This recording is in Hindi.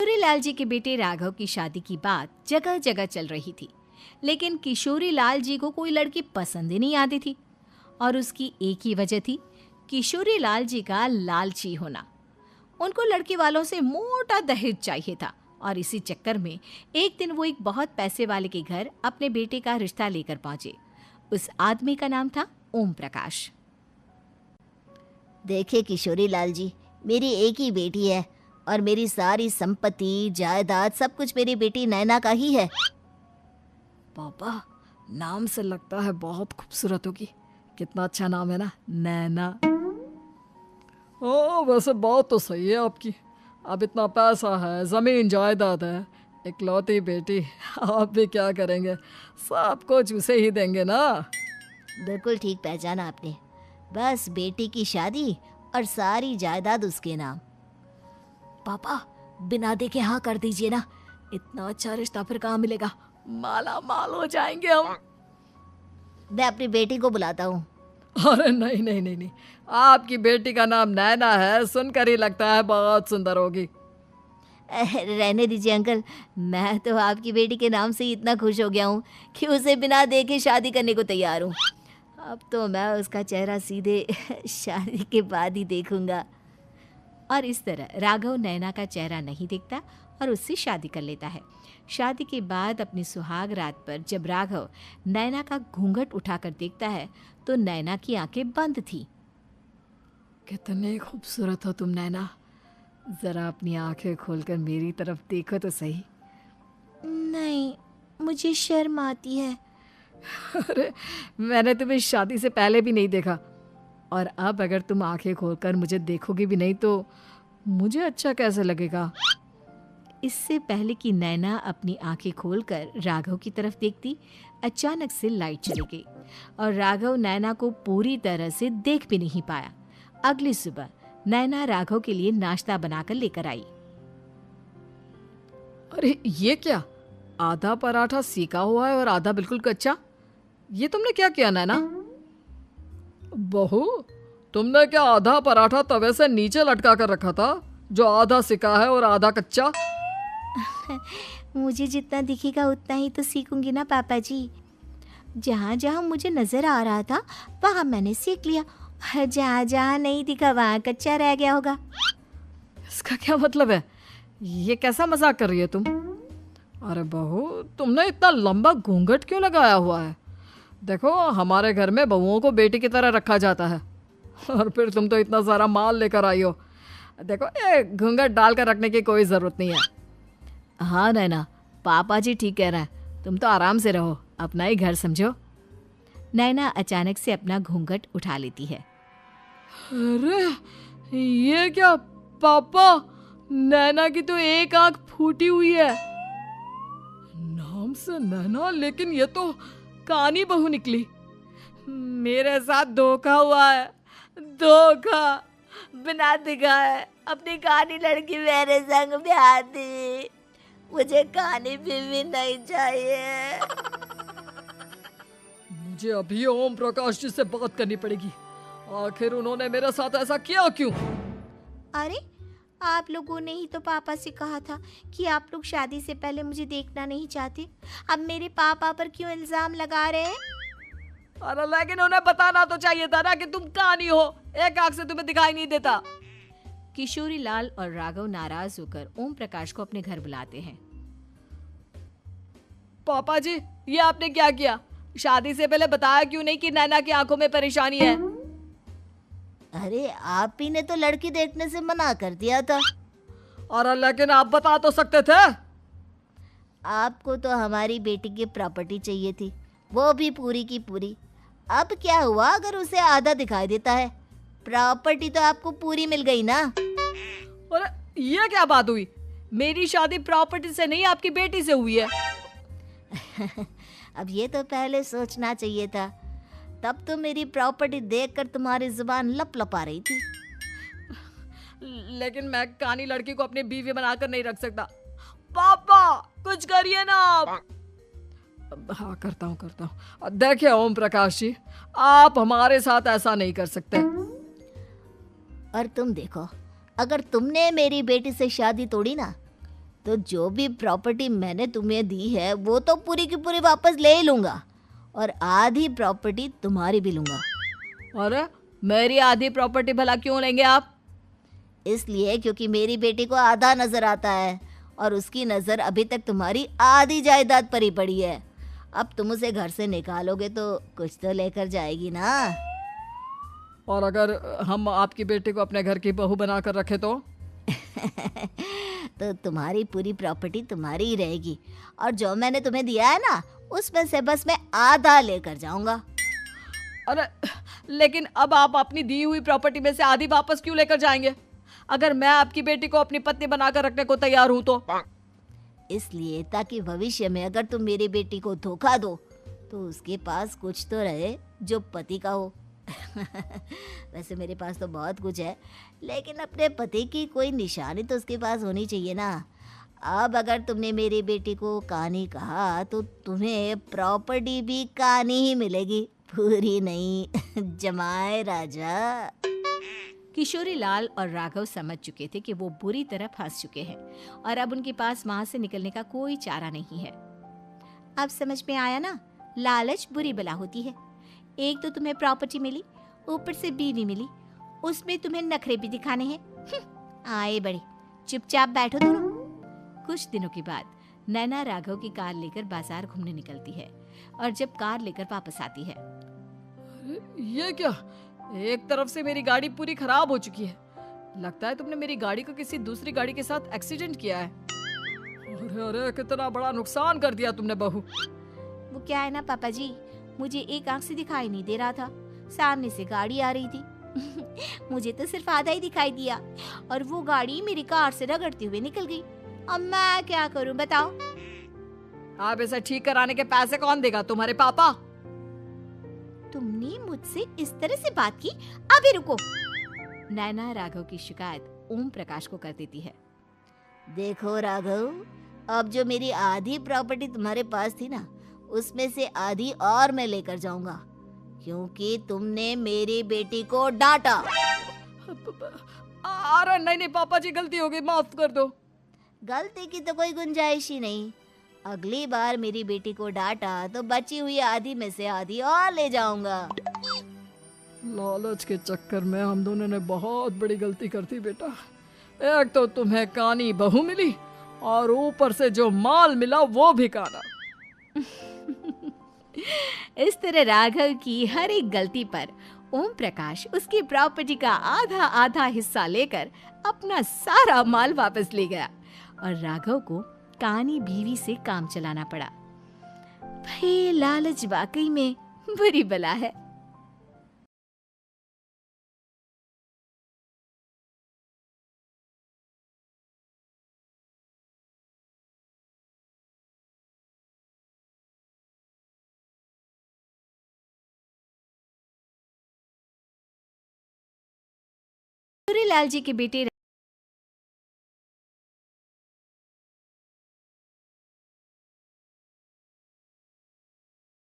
किशोरीलाल जी के बेटे राघव की शादी की बात जगह जगह चल रही थी, लेकिन किशोरीलाल जी को कोई लड़की पसंद ही नहीं आती थी। और उसकी एक ही वजह थी, किशोरीलाल जी का लालची होना। उनको लड़की वालों से मोटा दहेज चाहिए था और इसी चक्कर में एक दिन वो एक बहुत पैसे वाले के घर अपने बेटे का रिश्ता लेकर पहुंचे। उस आदमी का नाम था ओम प्रकाश। देखिए किशोरी लाल जी, मेरी एक ही बेटी है और मेरी सारी संपत्ति जायदाद सब कुछ मेरी बेटी नैना का ही है। पापा, नाम से लगता है बहुत खूबसूरत होगी। कितना अच्छा नाम है ना, नैना। ओ, वैसे बात तो सही है आपकी। अब इतना पैसा है, जमीन जायदाद है, इकलौती बेटी, आप भी क्या करेंगे? सब कुछ उसे ही देंगे ना। बिल्कुल ठीक पहचाना आपने। बस बेटी की शादी और सारी जायदाद उसके नाम। पापा, बिना देखे हाँ कर दीजिए ना। इतना अच्छा रिश्ता फिर कहाँ मिलेगा? माला माल हो जाएंगे हम। मैं अपनी बेटी को बुलाता हूँ। अरे नहीं नहीं नहीं नहीं, आपकी बेटी का नाम नैना है, सुनकर ही लगता है बहुत सुंदर होगी। रहने दीजिए अंकल, मैं तो आपकी बेटी के नाम से ही इतना खुश हो गया हूँ कि उसे बिना देखे शादी करने को तैयार हूँ। अब तो मैं उसका चेहरा सीधे शादी के बाद ही देखूंगा। और इस तरह राघव नैना का चेहरा नहीं देखता और उससे शादी कर लेता है। शादी के बाद अपनी सुहाग रात पर जब राघव नैना का घूंघट उठाकर देखता है तो नैना की आंखें बंद थी। कितने खूबसूरत हो तुम नैना, जरा अपनी आंखें खोलकर मेरी तरफ देखो तो सही। नहीं, मुझे शर्म आती है। अरे, मैंने तुम्हें शादी से पहले भी नहीं देखा, और अब अगर तुम आंखें खोलकर मुझे देखोगी भी नहीं तो मुझे अच्छा कैसे लगेगा? इससे पहले कि नैना अपनी आंखें खोलकर राघव की तरफ देखती, अचानक से लाइट चली गई और राघव नैना को पूरी तरह से देख भी नहीं पाया। अगली सुबह नैना राघव के लिए नाश्ता बनाकर लेकर आई। अरे ये क्या, आधा पराठा सेका हुआ है और आधा बिल्कुल कच्चा। ये तुमने क्या किया नैना? बहू, तुमने क्या आधा पराठा तवे से नीचे लटका कर रखा था, जो आधा सेका है और आधा कच्चा? मुझे जितना दिखेगा उतना ही तो सीखूंगी ना पापा जी। जहाँ जहाँ मुझे नजर आ रहा था वहाँ मैंने सीख लिया, जहाँ जहाँ नहीं दिखा वहाँ कच्चा रह गया होगा। इसका क्या मतलब है? ये कैसा मजाक कर रही है तुम? अरे बहू, तुमने इतना लंबा घूंघट क्यों लगाया हुआ है? देखो, हमारे घर में बहुओं को बेटी की तरह रखा जाता है, और फिर तुम तो इतना सारा माल लेकर आई हो। देखो, ये घूंघट डालकर रखने की कोई ज़रूरत नहीं है। हाँ नैना, पापा जी ठीक कह रहे हैं, तुम तो आराम से रहो, अपना ही घर समझो। नैना अचानक से अपना घूंघट उठा लेती है। अरे ये क्या पापा, नैना की तो एक आंख फूटी हुई है। नाम से नैना, लेकिन ये तो कानी बहू निकली। मेरे साथ धोखा हुआ है, धोखा। बिना दिखाए अपनी कानी लड़की मेरे संग ब्याह दी। मुझे कानी बीवी नहीं चाहिए। मुझे अभी ओम प्रकाश जी से बात करनी पड़ेगी। आखिर उन्होंने मेरे साथ ऐसा किया क्यों? अरे, आप लोगों ने ही तो पापा से कहा था कि आप लोग शादी से पहले मुझे देखना नहीं चाहते। अब मेरे पापा पर क्यों इल्जाम लगा रहे हैं? अरे लेकिन उन्हें बताना तो चाहिए था ना कि तुम कानी हो, एक आंख से तुम्हें दिखाई नहीं देता। किशोरीलाल और राघव नाराज होकर ओम प्रकाश को अपने घर बुलाते हैं। पापा जी, ये आपने क्या किया? शादी से पहले बताया क्यों नहीं कि नैना की आंखों में परेशानी है? अरे, आप ही ने तो लड़की देखने से मना कर दिया था। और लेकिन आप बता तो सकते थे। आपको तो हमारी बेटी की प्रॉपर्टी चाहिए थी, वो भी पूरी की पूरी। अब क्या हुआ अगर उसे आधा दिखाई देता है? प्रॉपर्टी तो आपको पूरी मिल गई ना। और ये क्या बात हुई? मेरी शादी प्रॉपर्टी से नहीं, आपकी बेटी से हुई है। अब ये तो पहले सोचना चाहिए था, तब तो मेरी प्रॉपर्टी देखकर तुम्हारी जुबान लप लपा रही थी। लेकिन मैं कानी लड़की को अपनी बीवी बनाकर नहीं रख सकता। पापा, कुछ करिए ना आप। हाँ, करता हूँ। देखिए ओम प्रकाश जी, आप हमारे साथ ऐसा नहीं कर सकते। और तुम देखो, अगर तुमने मेरी बेटी से शादी तोड़ी ना तो जो भी प्रॉपर्टी मैंने तुम्हें दी है वो तो पूरी की पूरी वापस ले ही लूँगा और आधी प्रॉपर्टी तुम्हारी भी लूँगा। अरे मेरी आधी प्रॉपर्टी भला क्यों लेंगे आप? इसलिए क्योंकि मेरी बेटी को आधा नज़र आता है और उसकी नज़र अभी तक तुम्हारी आधी जायदाद पर ही पड़ी है। अब तुम उसे घर से निकालोगे तो कुछ तो लेकर जाएगी ना। और अगर हम आपकी बेटी को अपने घर की बहू बना कर रखे तो? तो तुम्हारी पूरी प्रॉपर्टी तुम्हारी ही रहेगी और जो मैंने तुम्हें दिया है ना उसमें से बस मैं आधा लेकर जाऊंगा। अरे लेकिन अब आप अपनी दी हुई प्रॉपर्टी में से आधी वापस क्यों लेकर जाएंगे? अगर मैं आपकी बेटी को अपनी पत्नी बनाकर रखने को तैयार हूं तो? इसलिए ताकि भविष्य में अगर तुम मेरी बेटी को धोखा दो तो उसके पास कुछ तो रहे जो पति का हो। वैसे मेरे पास तो बहुत कुछ है लेकिन अपने पति की कोई निशानी तो उसके पास होनी चाहिए ना। अब अगर तुमने मेरी बेटी को कहानी कहा तो तुम्हें प्रॉपर्टी भी कहानी ही मिलेगी, पूरी नहीं। जमाए राजा। किशोरी लाल और राघव समझ चुके थे कि वो बुरी तरह फंस चुके हैं और अब उनके पास वहां से निकलने का कोई चारा नहीं है। अब समझ में आया ना, लालच बुरी बला होती है। एक तो तुम्हें प्रॉपर्टी मिली, ऊपर से बीवी मिली, उसमें तुम्हें नखरे भी दिखाने हैं। आए बड़े, चुपचाप बैठो दोनों। कुछ दिनों के बाद नैना राघव की कार लेकर बाजार घूमने निकलती है और जब कार लेकर वापस आती है, ये क्या? एक तरफ से मेरी गाड़ी पूरी खराब हो चुकी है। लगता है तुमने मेरी गाड़ी को किसी दूसरी गाड़ी के साथ एक्सीडेंट किया है। अरे अरे कितना बड़ा नुकसान कर दिया तुमने बहू। वो क्या है ना पापा जी, मुझे एक आंख से दिखाई नहीं दे रहा था, सामने से गाड़ी आ रही थी। मुझे तो सिर्फ आधा ही दिखाई दिया और वो गाड़ी मेरी कार से रगड़ते हुए निकल गई। अब मैं क्या करूं बताओ? आप इसे ठीक कराने के पैसे कौन देगा? तुम्हारे पापा। तुमने मुझसे इस तरह से बात की? अभी रुको। नैना राघव की शिकायत ओम प्रकाश को कर देती है। देखो राघव, अब जो मेरी आधी प्रॉपर्टी तुम्हारे पास थी ना उसमें से आधी और मैं लेकर जाऊंगा क्योंकि तुमने मेरी बेटी को डांटा। अरे नहीं नहीं पापा जी, गलती हो गई, माफ कर दो। गलती की तो कोई गुंजाइश ही नहीं। अगली बार मेरी बेटी को डांटा तो बची हुई आधी में से आधी और ले जाऊंगा। लालच के चक्कर में हम दोनों ने बहुत बड़ी गलती कर दी बेटा। एक तो तुम्हें कानी बहू मिली और ऊपर से जो माल मिला वो भी काना। इस तरह राघव की हर एक गलती पर ओम प्रकाश उसकी प्रॉपर्टी का आधा आधा हिस्सा लेकर अपना सारा माल वापस ले गया और राघव को कानी बीवी से काम चलाना पड़ा। भाई लालच वाकई में बुरी बला है। किशोरी लाल जी के बेटे